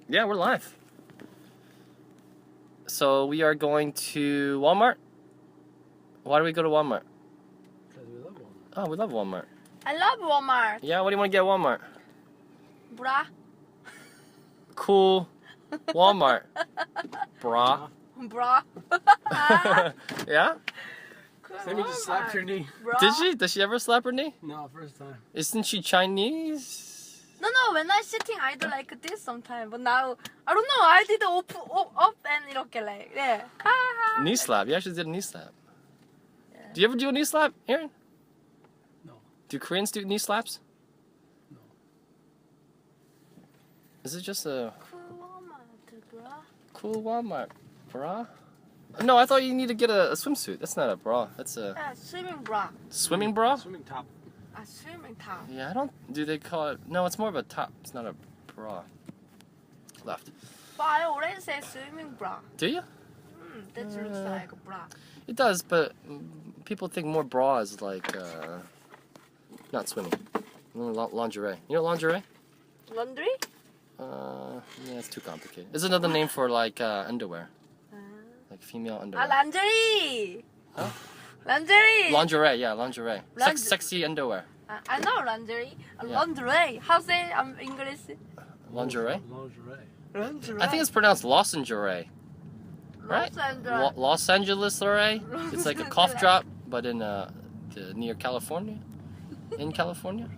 Yeah, we're live. So we are going to Walmart. Why do we go to Walmart? Because we love Walmart. Oh, we love Walmart. I love Walmart. Yeah, what do you want to get at Walmart? Bra. Cool Walmart. Bra. Bra. Yeah? Cool Sae Mee just slapped her Walmart. knee. Bra. Did she? Does she ever slap her knee? No, first time. Isn't she Chinese? No, when I sitting, I do like this sometimes. But now, I don't know. I did up and 이렇게 like, yeah. Knee slap. You actually did a knee slap. Yeah. Do you ever do a knee slap, Aaron? No. Do Koreans do knee slaps? No. Is it just a Cool Walmart, bra. cool Walmart bra? No, I thought you need to get a swimsuit. That's not a bra. That's a Swimming bra. swimming bra? Swimming top. A swimming top. Yeah, I don't. Do they call it? No, it's more of a top. It's not a bra. Left. But I already say swimming bra. Do you? That looks like a bra. It does, but people think more bra is like not swimming. Lingerie. You know lingerie? Laundry? Yeah, it's too complicated. It's another name for like underwear, like female underwear. Lingerie. Huh? Lingerie. Lingerie, yeah, lingerie. Linge- Sexy underwear. I know lingerie. Yeah. Lingerie. How say English? Lingerie. Lingerie. Lingerie. I think it's pronounced lozengerie, right? Los Angeles, It's like a cough drop, but in near California. In California.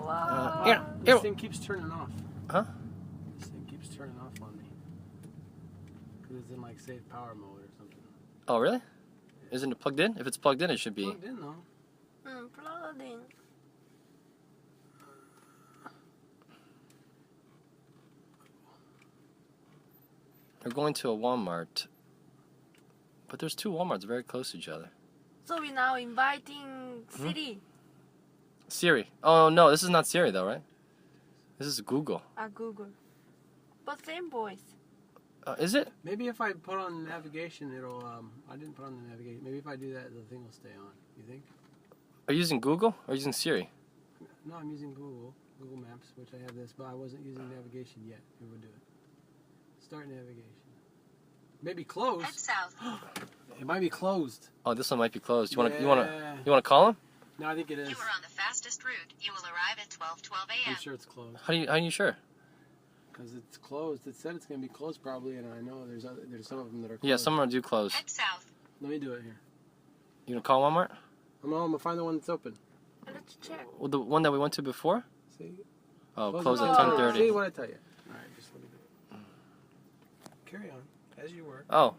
Wow. Here. This thing keeps turning off. Huh? This thing keeps turning off on me. Because it's in like save power mode or something. Oh, really? Isn't it plugged in? If it's plugged in, it should be. Plugged in though. Plugged in. We're going to a Walmart, but there's two Walmarts very close to each other. So we now inviting Siri. Siri. Oh no, this is not Siri though, right? This is Google. Google. But same voice. Is it? Maybe if I put on navigation, it'll. I didn't put on the navigation. Maybe if I do that, the thing will stay on. You think? Are you using Google or using Siri? No, I'm using Google Maps, which I have this, but I wasn't using navigation yet. It would do it. Start navigation. Maybe closed. Head south. It might be closed. Oh, this one might be closed. You want to? Yeah. You want to call him? No, I think it is. You are on the fastest route. You will arrive at 12:12 I'm a.m. sure it's closed. How are you sure? Because it's closed. It said it's going to be closed probably, and I know there's some of them that are closed. Yeah, some are do close. Head south. Let me do it here. You gonna call Walmart? I'm going to find the one that's open. Let's check. Well, the one that we went to before? See? Oh, Close close it. at 10:30. See what I tell you. All right, just let me do it. Carry on, as you were. Oh,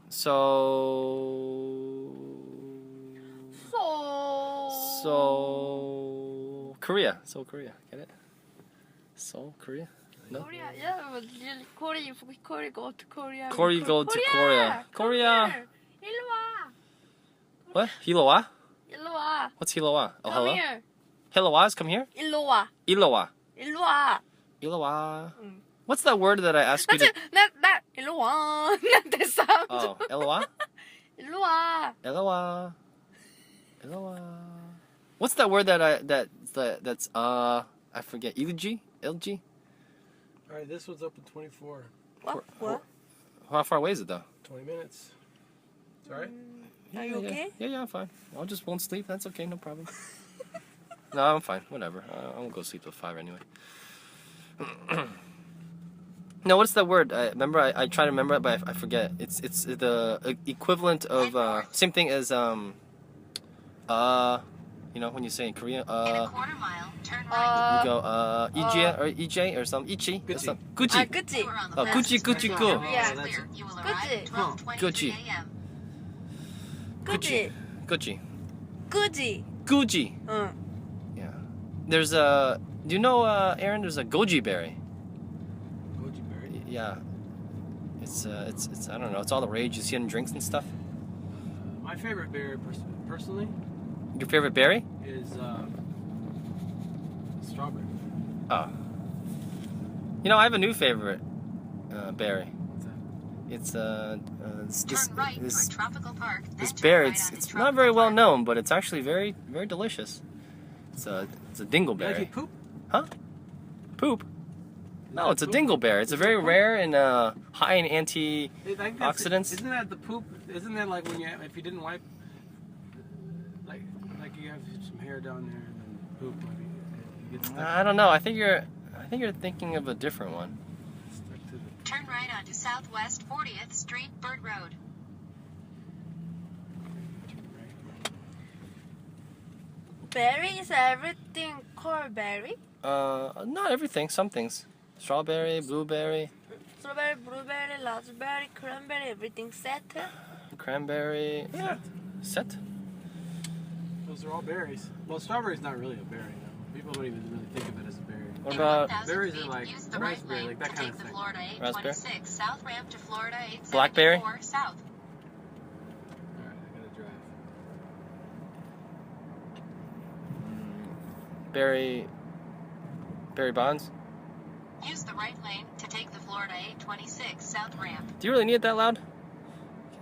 so Korea. Seoul, Korea. Get it? Seoul, Korea. No. Korea. Yeah, but Korea go to Korea. Korea go to Korea. Korea. 일로 와. What? Hilowa? 일로 와. What's Hilowa? Oh, Come hello. here. Hilowa's come here. 일로 와. Ilowa. 일로 와. Ilowa. What's that word that I asked you to? 나 일로 와. 내 sound. Oh, Elowa. 일로 와. Elowa. Elowa. What's that word that's I forget. LG? LG? All right, this one's open 24. What? How far away is it though? 20 minutes. It's all right? Are you okay? Yeah, I'm fine. I just won't sleep. That's okay, no problem. No, I'm fine. Whatever. I won't go sleep till 5 anyway. No, what's that word? Remember, I try to remember it, but I forget. It's the equivalent of same thing as you know when you say in Korean In a quarter mile, turn right. you go EJ or some Ichi or Gucci. some Gucci. 그치? You are on the Oh, Gucci, fastest Gucci, route. go. Road Yeah. is clear. You will arrive Gucci. at 12:23 Gucci. a.m. 그치? Gucci. 그지? Gucci. 응. Yeah. There's a. Do you know, Aaron? There's a goji berry. Goji berry. Yeah. It's I don't know. It's all the rage. You see it in drinks and stuff. My favorite berry, personally, Your favorite berry? is strawberry. Oh. You know, I have a new favorite berry. What's that? It's Turn right toward Tropical Park. then this turn berry. right onto It's Tropical not very well Park. known, but it's actually very delicious. It's a You like dingleberry. it poop? Huh? Poop? No, it's a dingleberry. It's a very rare and high in antioxidants. Isn't that the poop? Isn't that like when if you didn't wipe, like you have some hair down there and then poop, maybe you get stuck. I don't know. I think you're thinking of a different one. Stuck to the. Turn right onto Southwest 40th Street, Bird Road. Berry is everything called berry? Not everything. Some things. Strawberry, blueberry, Strawberry, blueberry, raspberry, cranberry, everything set. cranberry. Yeah, set. Those are all berries. Well, strawberry's not really a berry though. People don't even really think of it as a berry. What about berries are like raspberry, like that kind of thing. raspberry? South ramp to Florida 874 Blackberry? South. Alright, I gotta drive. Berry bonds? Use the right lane to take the Florida 826 South ramp. Do you really need it that loud?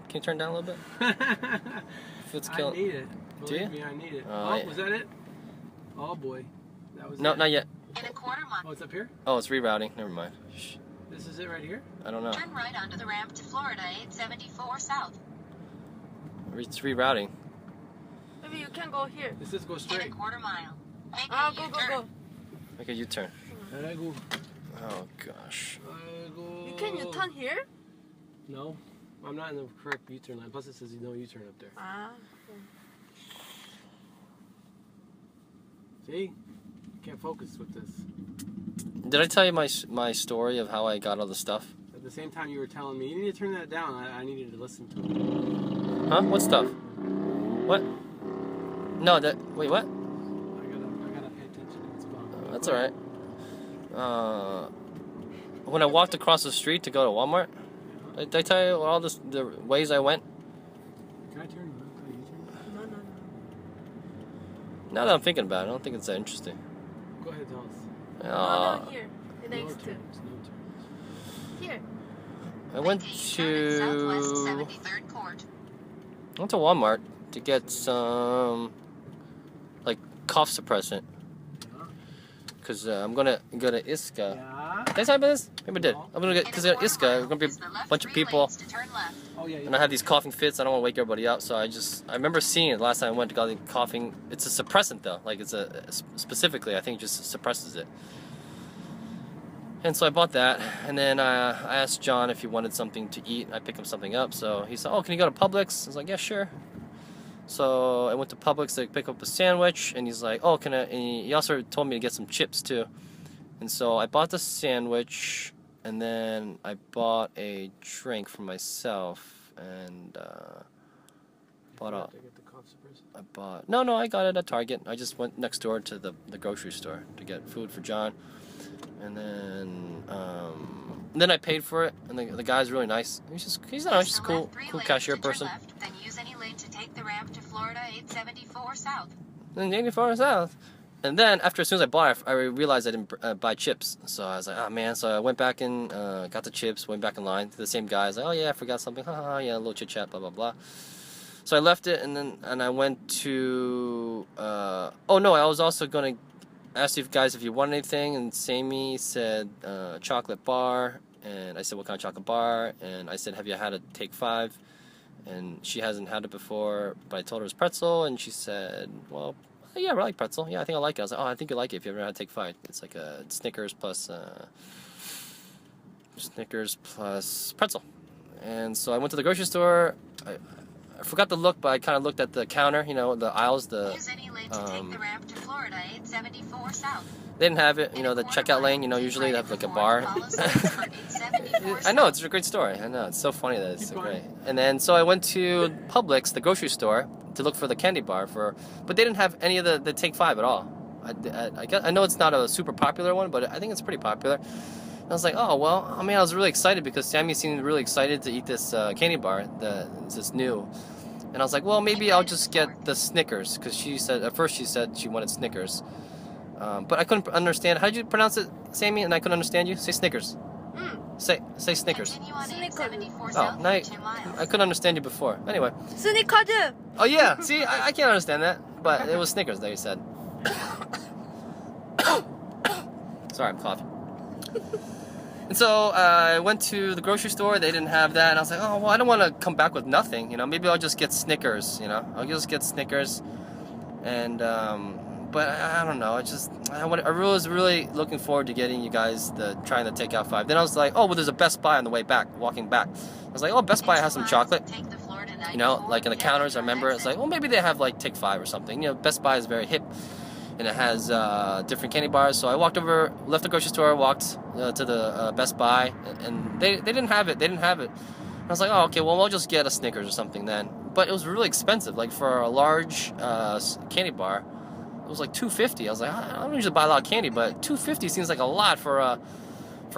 Can you turn it down a little bit? If it's I killing. need it. Do you? Believe me, I need it. Oh, Oh, yeah. was that it? Oh boy. That was No, it. not yet. In a quarter mile, Oh, it's up here? Oh, it's rerouting. Never mind. Shh. This is it right here? I don't know. turn right onto the ramp to Florida 874 South. It's rerouting. Maybe you can go here. This is go In a straight. quarter mile. Make Ah, a go, U-turn. go, go. Make a U-turn. I go. Oh gosh. I go. You can U-turn here? No. I'm not in the correct U-turn line. Plus it says no U-turn up there. Ah. See? Can't focus with this. Did I tell you my story of how I got all the stuff? At the same time you were telling me, you need to turn that down. I needed to listen to it. Huh? What stuff? What? No, that. Wait, what? I gotta pay attention to what's going on. That's alright. When I walked across the street to go to Walmart, did I tell you all the ways I went? Can I turn around? Can I U-turn? No, no, no. Now that I'm thinking about it, I don't think it's that interesting. Go ahead, tell us. No, here. The No next two. turns, no turns. Here. I went Make a U-turn at Southwest to 73rd Court. Walmart to get some like cough suppressant Yeah. because I'm gonna go to Iska. Yeah. Did I tell you about this? Maybe I did. No. I'm gonna get because at Iska there's gonna be a bunch of people. Oh, yeah. And I have these coughing fits. I don't want to wake everybody up, so I remember seeing it last time I went to go the coughing. It's a suppressant though, like it's specifically I think it just suppresses it. And so I bought that, and then I asked John if he wanted something to eat. I picked him something up, so he said, "Oh, can you go to Publix?" I was like, "Yeah, sure." So I went to Publix to pick up a sandwich, and he's like, "Oh, can I?" And he also told me to get some chips too. And so I bought the sandwich, and then I bought a drink for myself, and bought a. To get the cough suppressant. I bought no, I got it at Target. I just went next door to the grocery store to get food for John, and then I paid for it, and the guy's really nice. He's a cool cashier person. Then use any lane to take the ramp to Florida 874 South. And 84 South. And then as soon as I bought it, I realized I didn't buy chips. So I was like, oh man. So I went back and got the chips, went back in line to the same guy. I was like, oh yeah, I forgot something. Yeah, a little chit chat, blah blah blah. So I left it, and I went to. Oh no, I was also gonna ask you guys if you want anything, and Sae Mee said chocolate bar, and I said what kind of chocolate bar, and I said have you had a Take 5, and she hasn't had it before, but I told her it was pretzel, and she said, well, yeah, I like pretzel, yeah, I think I like it. I was like, oh, I think you like it if you ever had Take 5. It's like a Snickers plus pretzel. And so I went to the grocery store. I forgot to look, but I kind of looked at the counter, you know, the aisles, Use any lane to take the ramp to Florida 874 South. They didn't have it, you know, the checkout lane, you know, usually they have like a bar. I know, it's a great story. I know, it's so funny that it's so great. And then, so I went to Publix, the grocery store, to look for the candy bar, but they didn't have any of the Take 5 at all. I know it's not a super popular one, but I think it's pretty popular. And I was like, oh, well, I mean, I was really excited because Sammy seemed really excited to eat this candy bar, this new. And I was like, well, maybe I'll just get the Snickers, because she said, at first she said she wanted Snickers. But I couldn't understand. How did you pronounce it, Sammy? And I couldn't understand you. Say Snickers. Say Snickers. Oh, now I couldn't understand you before. Anyway. Snickers. Oh yeah. See, I can't understand that, but it was Snickers that you said. Sorry, I'm coughing. And so I went to the grocery store. They didn't have that, and I was like, oh well, I don't want to come back with nothing. You know, maybe I'll just get Snickers. You know, I'll just get Snickers. And but I don't know. I was really looking forward to getting you guys trying the Takeout 5. Then I was like, oh well, there's a Best Buy on the way back, walking back. I was like, oh, Best Buy has some chocolate. You know, like in the counters. I remember it's like, well, maybe they have like Take 5 or something. You know, Best Buy is very hip. And it has different candy bars. So I walked over, left the grocery store, walked to the Best Buy, and they didn't have it. They didn't have it. And I was like, oh, okay, well, I'll just get a Snickers or something then. But it was really expensive. Like for a large candy bar, it was like $2.50. I was like, I don't usually buy a lot of candy, but $2.50 seems like a lot for a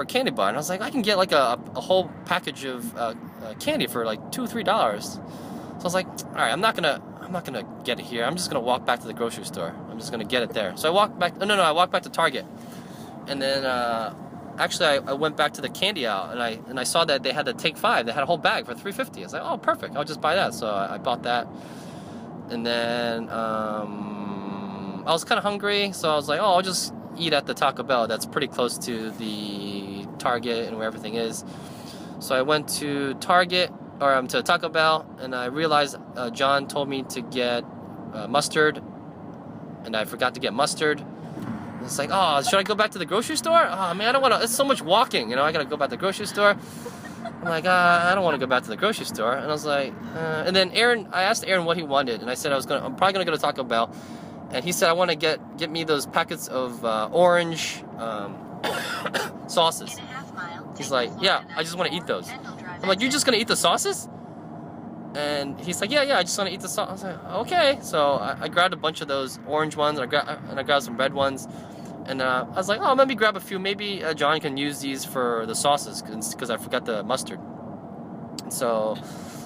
candy bar. And I was like, I can get like a whole package of candy for like $2 or $3. So I was like, all right, I'm not gonna get it here. I'm just gonna walk back to the grocery store. I'm just gonna get it there. So I walked back. No, I walked back to Target, and then actually I went back to the candy aisle, and I saw that they had the Take 5. They had a whole bag for $3.50. I was like, oh, perfect. I'll just buy that. So I bought that, and then I was kind of hungry, so I was like, oh, I'll just eat at the Taco Bell. That's pretty close to the Target and where everything is. So I went to Target. Or to Taco Bell, and I realized John told me to get mustard, and I forgot to get mustard. And it's like, oh, should I go back to the grocery store? Oh man, I don't want to. It's so much walking, you know. I gotta go back to the grocery store. I'm like, I don't want to go back to the grocery store. And I was like, and then I asked Aaron what he wanted, and I said I'm probably gonna go to Taco Bell, and he said I want to get me those packets of orange sauces. He's like, yeah, I just want to eat those. I'm like, you're just gonna eat the sauces? And he's like, yeah, I just want to eat the sauce. I was like, okay. So I grabbed a bunch of those orange ones, and I grabbed some red ones, and I was like, oh, let me grab a few. Maybe John can use these for the sauces because I forgot the mustard. So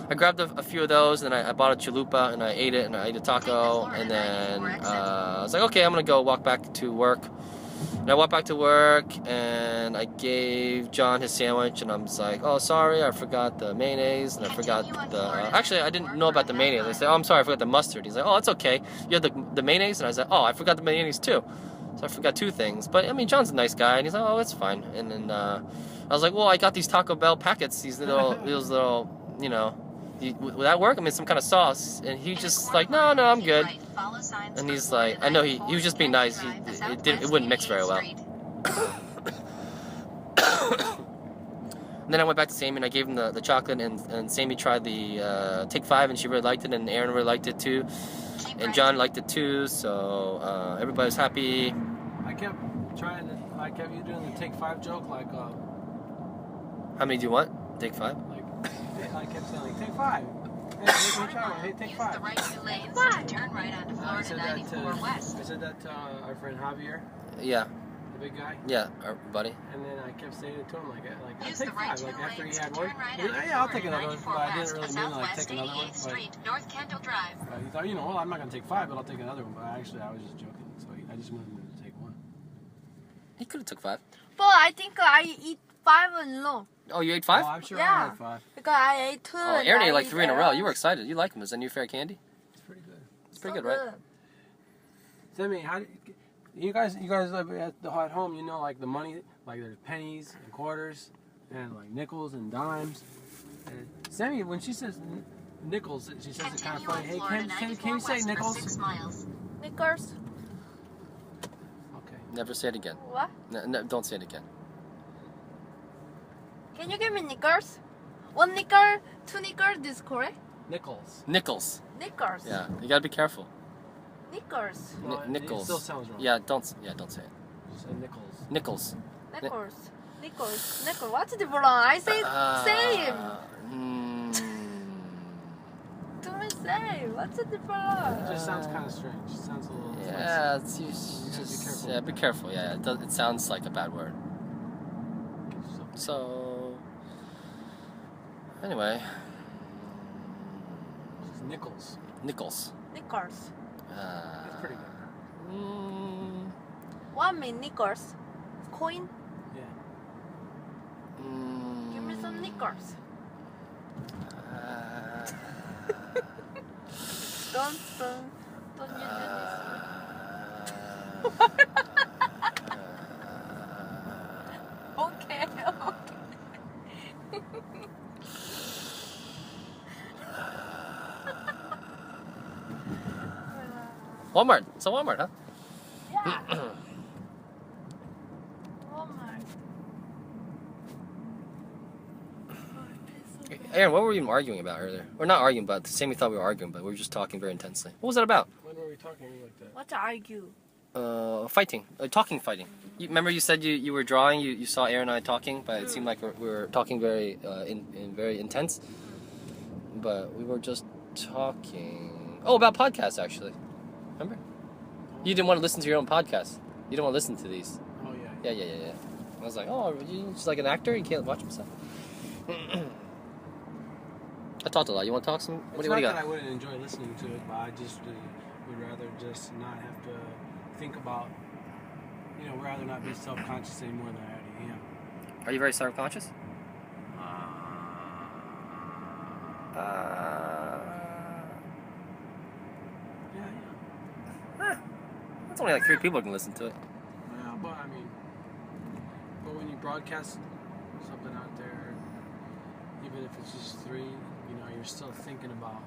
I grabbed a few of those, and I bought a chalupa, and I ate it, and I ate a taco, and then I was like, okay, I'm gonna go walk back to work. And I walked back to work, and I gave John his sandwich, and I'm just like, oh, sorry, I forgot the mayonnaise, and I forgot actually, I didn't know about the mayonnaise. I said, oh, I'm sorry, I forgot the mustard. He's like, oh, it's okay. You have the mayonnaise? And I said, oh, I forgot the mayonnaise too. So I forgot 2 things. But, I mean, John's a nice guy, and he's like, oh, it's fine. And then I was like, well, I got these Taco Bell packets, those little, you know, would that work? I mean, some kind of sauce. And he just like, no, I'm good. And he's like, I know he was just being nice. It wouldn't mix very well. And then I went back to Sae Mee, and I gave him the chocolate, and Sae Mee tried the Take 5, and she really liked it, and Aaron really liked it too, and John liked it too. So everybody was happy. I kept you doing the Take 5 joke, like. How many do you want? Take 5. I kept saying, like, Take 5. Hey, Take 5. The right 2 lanes to turn right onto Florida 94 West. I said that to our friend Javier. Yeah. The big guy. Yeah, our buddy. And then I kept saying it to him, like Use Take the right 5. Like after he had one. right Yeah, I'll take another one. But I didn't really mean to like take another one. Street, North Kendall Drive. But he thought, you know, well, I'm not gonna take 5, but I'll take another one. But actually, I was just joking. So I just wanted him to take one. He could have took 5. But I think I eat 5 alone. Oh, you ate 5? Oh, I'm sure Yeah. I had 5. Because I ate 2. Oh, Aaron ate like 3 in a row. You were excited. You like him. Is that new fair candy? It's pretty good. It's pretty good, right? Sae Mee, you guys at home, you know, like the money, like there's pennies and quarters and like nickels and dimes. And Sae Mee, when she says nickels, she says it kind of funny. Hey, can you say nickels? 6 miles. Knickers? Okay. Never say it again. What? No, don't say it again. Can you give me knickers? 1 nickel, 2 nickels, this correct? Nickels. Nickels. Knickers. Yeah, you gotta be careful. Knickers. No, Nickels. It still sounds wrong. Yeah, don't say it. Just say nickels. Nickels. Knickers. Nickels. What's the difference? I say same. Do me same. What's the difference? It just sounds kind of strange. It sounds a little. Yeah, be careful. Be careful. Yeah, it sounds like a bad word. So, anyway. Nickels. Nickels. Knickers. That's pretty good. What mean knickers? Coin? Yeah. Give me some knickers. Don't you do this. Walmart. It's a Walmart, huh? Yeah. Walmart. Aaron, what were we even arguing about earlier? Or not arguing, but Sammy thought we were arguing, but we were just talking very intensely. What was that about? When were we talking like that? What's argue? Fighting. Talking fighting. Remember you said you were drawing, you saw Aaron and I talking, but it seemed like we were talking very very intense. But we were just talking... Oh, about podcasts, actually. Remember? You didn't want to listen to your own podcast. You didn't want to listen to these. Oh, yeah. Yeah. I was like, oh, you just like an actor? You can't watch himself. I talked a lot. You want to talk some? What do you got? That I wouldn't enjoy listening to it, but I just would rather just not have to think about, rather not be self-conscious anymore than I already am. Are you very self-conscious? Yeah. That's only like 3 people can listen to it. Yeah, but when you broadcast something out there, even if it's just 3, you're still thinking about.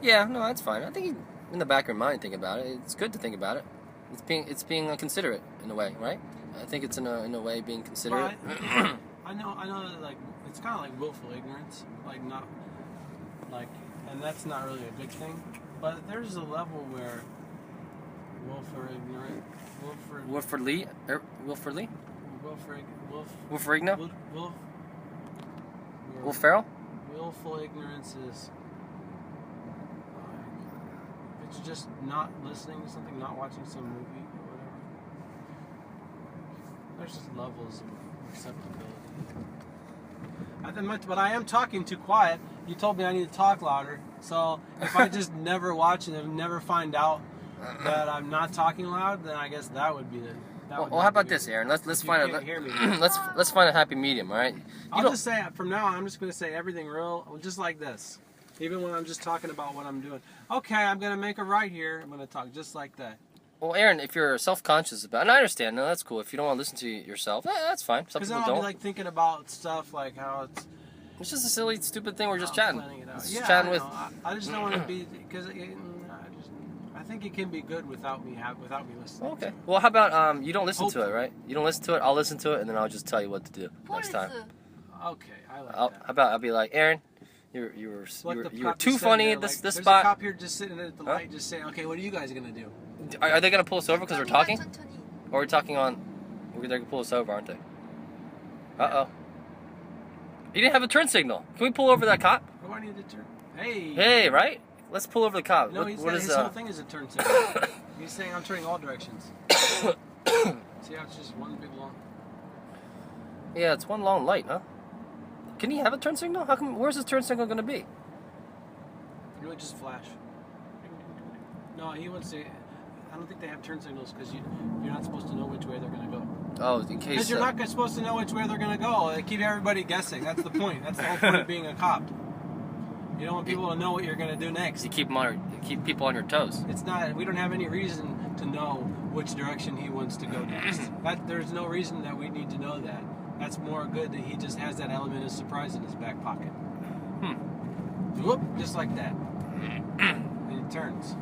Yeah, no, that's fine. I think in the back of your mind, think about it. It's good to think about it. It's being considerate in a way, right? I think it's in a way being considerate. I know that like it's kind of like willful ignorance, like not like, and that's not really a good thing. But there's a level where Will Ferrell? Willful ignorance is it's just not listening to something, not watching some movie or whatever. There's just levels of acceptability. But I am talking too quiet. You told me I need to talk louder. So if I just never watch it and never find out that I'm not talking loud, then I guess that would be the. Well, how about this, Aaron? Let's find a let's find a happy medium, all right? I'll just say from now on, I'm just going to say everything real, just like this. Even when I'm just talking about what I'm doing. Okay, I'm going to make a right here. I'm going to talk just like that. Well, Aaron, if you're self-conscious about it, and I understand, no, that's cool. If you don't want to listen to yourself, that's fine. Some people I'll don't. be like thinking about stuff like how it's... It's just a silly, stupid thing. We're just chatting. Yeah, chatting with... I just don't want to be... Because I think it can be good without me listening. Okay. Well, how about you don't listen to it, right? You don't listen to it. I'll listen to it, and then I'll just tell you what to do next time. Okay, I like that. How about I'll be like, Aaron, you were too funny at this there's spot. There's a cop here just sitting at the light, just saying, okay, what are you guys gonna do? Are they gonna pull us over because we're talking? Or we're talking on? They're gonna pull us over, aren't they? Uh-oh. You didn't have a turn signal. Can we pull over that cop? What do I need to turn? Hey. Hey, right? Let's pull over the cop. No, his whole thing is a turn signal. He's saying I'm turning all directions. See how it's just one big long... Yeah, it's one long light, huh? Can he have a turn signal? How come? Where's his turn signal gonna be? It would just flash. No, he wants to... I don't think they have turn signals because you're not supposed to know which way they're gonna go. Oh, in case... Because you're not supposed to know which way they're gonna go. They keep everybody guessing. That's the point. That's the whole point of being a cop. You don't want people to know what you're gonna do next. You keep people on your toes. It's not. We don't have any reason to know which direction he wants to go next. There's no reason that we need to know that. That's more good that he just has that element of surprise in his back pocket. Whoop, just like that. And it turns.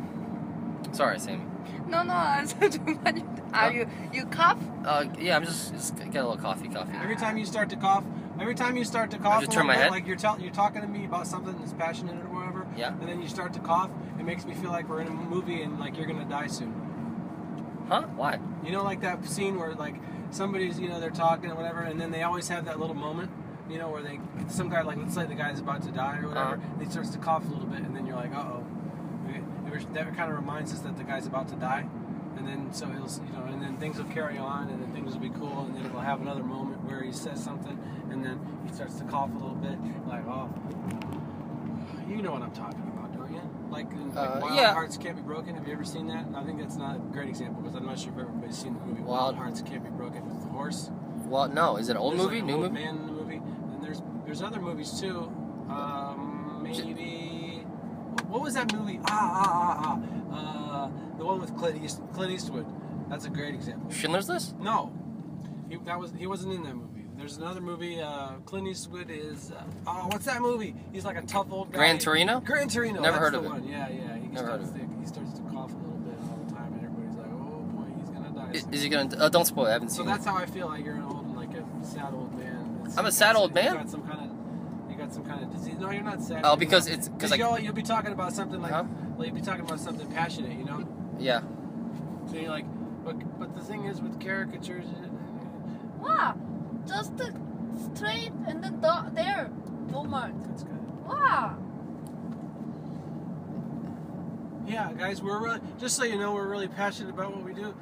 Sorry, Sammy. No, I'm so funny. Are you cough? Yeah, I'm just get a little coffee. Every time you start to cough, I just turn my head. like you're talking to me about something that's passionate or whatever. Yeah. And then you start to cough. It makes me feel like we're in a movie and like you're gonna die soon. Huh? Why? You know, like that scene where like somebody's, they're talking or whatever, and then they always have that little moment, where some guy, like let's say the guy's about to die or whatever, and he starts to cough a little bit, and then you're like, uh-oh. That kind of reminds us that the guy's about to die, and then so he'll, and then things will carry on, and then things will be cool, and then we'll have another moment where he says something, and then he starts to cough a little bit, like, oh, you know what I'm talking about, don't you? Like Wild Hearts Can't Be Broken. Have you ever seen that? I think that's not a great example because I'm not sure if everybody's seen the movie Wild Hearts Can't Be Broken with the horse. Well, no, is it an old movie, new movie? Man in the movie, and there's other movies too. Maybe. What was that movie? The one with Clint Eastwood. That's a great example. Schindler's List? No, he wasn't in that movie. There's another movie. Clint Eastwood is. What's that movie? He's like a tough old guy. Gran Torino? Gran Torino. Never heard the of it. one. Yeah. He Never heard of he starts to cough a little bit all the time, and everybody's like, "Oh boy, he's gonna die." Is he gonna? Don't spoil it. I haven't So seen that's it. how I feel like you're an old, like a sad old man. I'm a sad old man? You got some kind of disease. No, you're not sad. Oh, because it's because you'll be talking about something like, you'll be talking about something passionate, you know. yeah. So you're like, but the thing is with caricatures. Wow, just straight and then there, Walmart. That's good. Wow. Yeah, guys, we're really, just so you know, we're really passionate about what we do.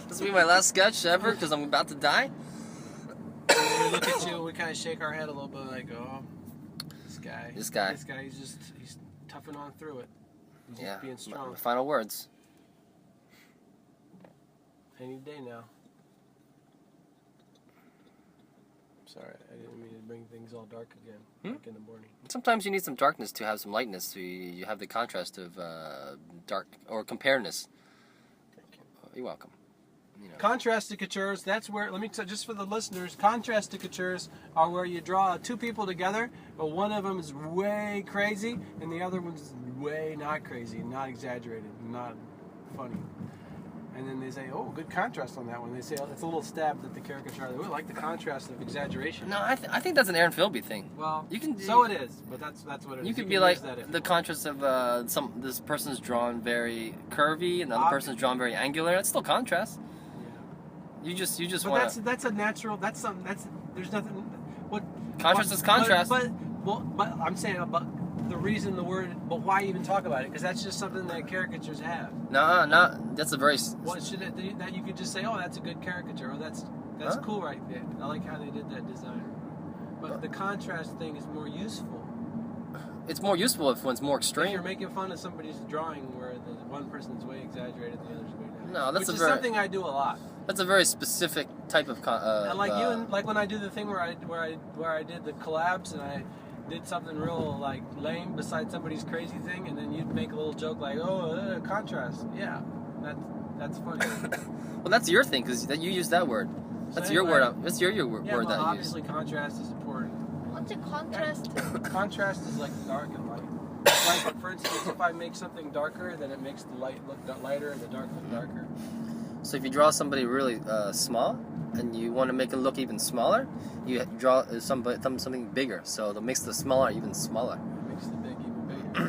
This will be my last sketch ever because I'm about to die. We look at you, we kind of shake our head a little bit, like, oh, this guy, he's toughing on through it. He's just being strong. My final words. Any day now. Sorry, I didn't mean to bring things all dark again, like in the morning. Sometimes you need some darkness to have some lightness, so you have the contrast of dark or compareness. Thank you. You're welcome. You know. Contrast-icatures, that's where, let me tell, just for the listeners, contrast-icatures are where you draw two people together, but one of them is way crazy, and the other one's way not crazy, not exaggerated, not funny. And then they say, oh, good contrast on that one. They say, oh, it's a little stab at the caricature. They like the contrast of exaggeration. No, I think that's an Aaron Philby thing. Well, you can. So it is, but that's what it is. You could can be like use that the contrast of this person's drawn very curvy, and the other person's drawn very angular. It's still contrast. Yeah. You just But want. that's a natural. There's nothing. What Contrast is contrast. But I'm saying, but the reason the word, but why even talk about it? Because that's just something that caricatures have. No, that's a very. What should it that you could just say, oh, that's a good caricature, or that's cool right there. I like how they did that design. But the contrast thing is more useful. It's more useful if one's more If extreme. you're making fun of somebody's drawing where the one person's way exagerated and the other's way down. No, that's Which is very. something I do a lot. That's a very specific type of. Like when I do the thing where I did the collabs and I did something real like lame besides somebody's crazy thing, and then you'd make a little joke like, oh, contrast. Yeah, that's funny. Well, that's your thing because you use that word. That's So your anyway, word. That's your word well, that you use. obviously contrast is important. What's a contrast? Contrast is like dark and light. Like for instance, if I make something darker, then it makes the light look lighter and the dark look darker. So if you draw somebody really small and you want to make it look even smaller, you draw something bigger. So that makes the smaller even smaller. It makes the big even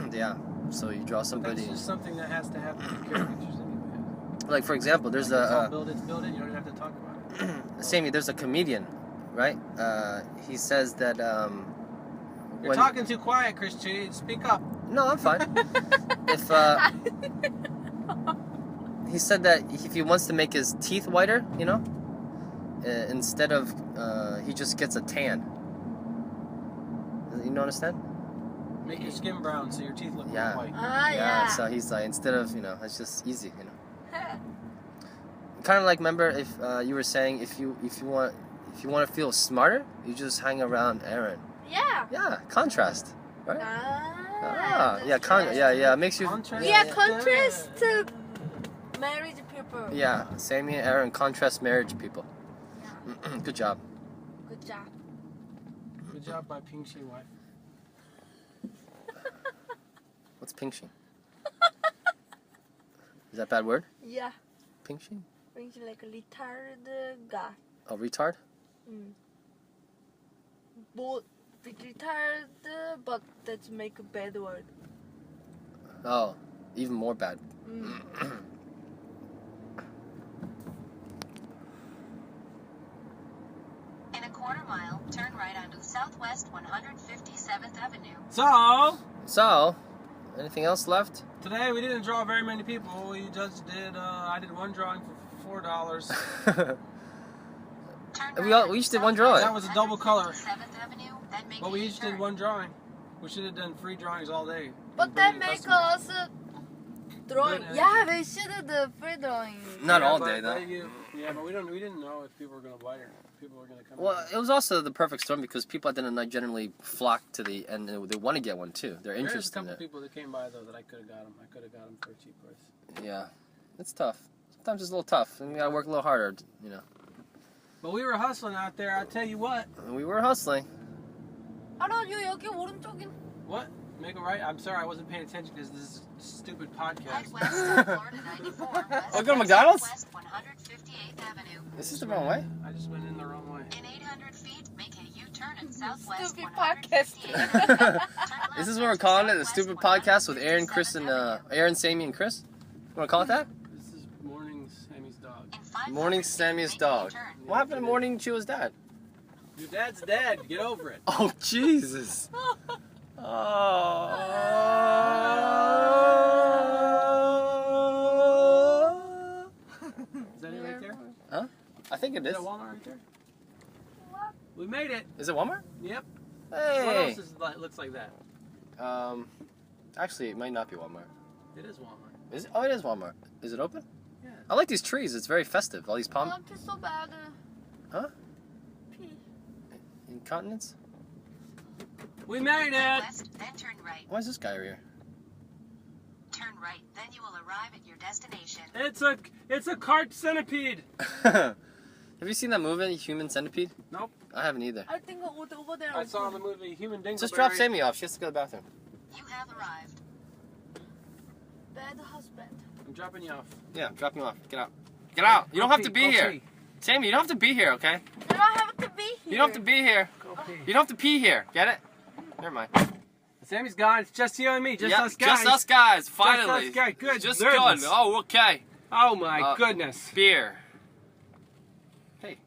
bigger. Yeah. So you draw somebody. That's just something that has to happen in caricatures anyway. Like for example, there's Like it's all build it. You don't even have to talk about it. Sae Mee, there's a comedian, right? He says that. You're talking too quiet, Christy. Speak up. No, I'm fine. If he said that if he wants to make his teeth whiter, you know, instead of he just gets a tan. You understand? Make your skin brown so your teeth look more Yeah. white. Yeah. So he's like, instead of, it's just easy, Kind of like, remember if you were saying if you want to feel smarter, you just hang around Aaron. Yeah. Yeah, contrast, right? Yeah, that's yeah, it makes you. Contrast? Yeah, contrast to married people. Yeah, Sae Mee and Aaron contrast marriage people. Yeah. Good job. Good job. Good job, my Pingxi wife. What's Pingxi? Is that a bad word? Yeah. Pingxi? Brings you like a retarded guy. Oh, retard? Both retarded, but that's make a bad word. Oh, even more bad. In a quarter mile, turn right onto Southwest 157th Avenue. So, Anything else left? today we didn't draw very many people. We just did, I did one drawing for $4. We each did one drawing. That was a double color. 7th Avenue, then make But a we each did U-turn. one drawing. We should have done free drawings all day. But Bring that the make customers. us drawing. Good Yeah, we should have the free drawing. Not all but- day, though. but we didn't know if people were gonna bite or if people were gonna come. Well, it was also the perfect storm because people at the end of the night generally flock to the and they want to get one too. They're There's a interested in couple it. people that came by though that I could have got them. I could have got them for a cheap price. Yeah, it's tough. Sometimes it's a little tough, and you gotta work a little harder. But we were hustling out there. I'll tell you what. We were hustling. 알아요 여기 오른쪽인. What? Make a right? I'm sorry, I wasn't paying attention because this is a stupid podcast. Head west on Florida 94 west. Oh, go to McDonald's? West 158th Avenue. This is the wrong way. I just went in the wrong way. In 800 feet, make a U-turn at southwest Stupid 158th podcast. Avenue. Turn This is left what we're onto calling it, the southwest stupid podcast with Aaron, 157th Chris, and Avenue. Aaron, Sae Mee, and Chris. You want to call it that? This is Morning Sammy's dog. In 500 Morning feet, Sammy's make a dog. U-turn. What happened to Morning Chew's dad? Your dad's dead. Get over it. Oh Jesus! Oh. Is that it right there? Huh? I think it Is is. that Walmart right there? We made it. Is it Walmart? Yep. What Hey. else is looks like that? Actually, it might not be Walmart. It is Walmart. Is it? Oh, it is Walmart. Is it open? Yeah. I like these trees. It's very festive. All these palm I feel so bad. Huh? Pee. incontinence. We made Head it. west, then turn right. Why is this guy over here? Turn right, then you will arrive at your destination. It's a cart centipede. Have you seen that movie, Human Centipede? Nope. I haven't either. I think over there. I saw the movie Human Dingleberry. Just drop Sammy off. She has to go to the bathroom. You have arrived. Bad husband. I'm dropping you off. Yeah, drop me off. Get out. Get out. You don't have to be Go here. pee. Sammy, you don't have to be here, okay? You don't have to be here. You don't have to be here. Go pee. You don't have to pee here. Get it? Never mind. Sammy's gone. It's just you and me. Just Yep, us guys. Just us guys. Finally. us guys. Good Just goodness. good. Oh, okay. Oh my goodness. Beer. Hey.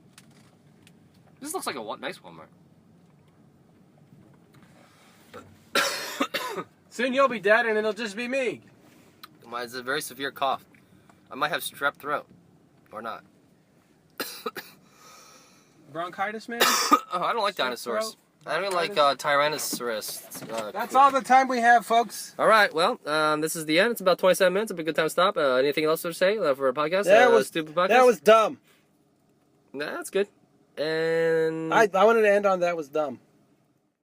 This looks like a nice Walmart. Soon you'll be dead and it'll just be me. It's a very severe cough. I might have strep throat. Or not. Bronchitis, man? Oh, I don't like Strep dinosaurs. throat? I don't like Tyrannosaurus. That's all the time we have, folks. All right, well, this is the end. It's about 27 minutes. It'll be a good time to stop. Anything else to say for a podcast? That was stupid podcast. That was dumb. Nah, that's good. And I wanted to end on that was dumb.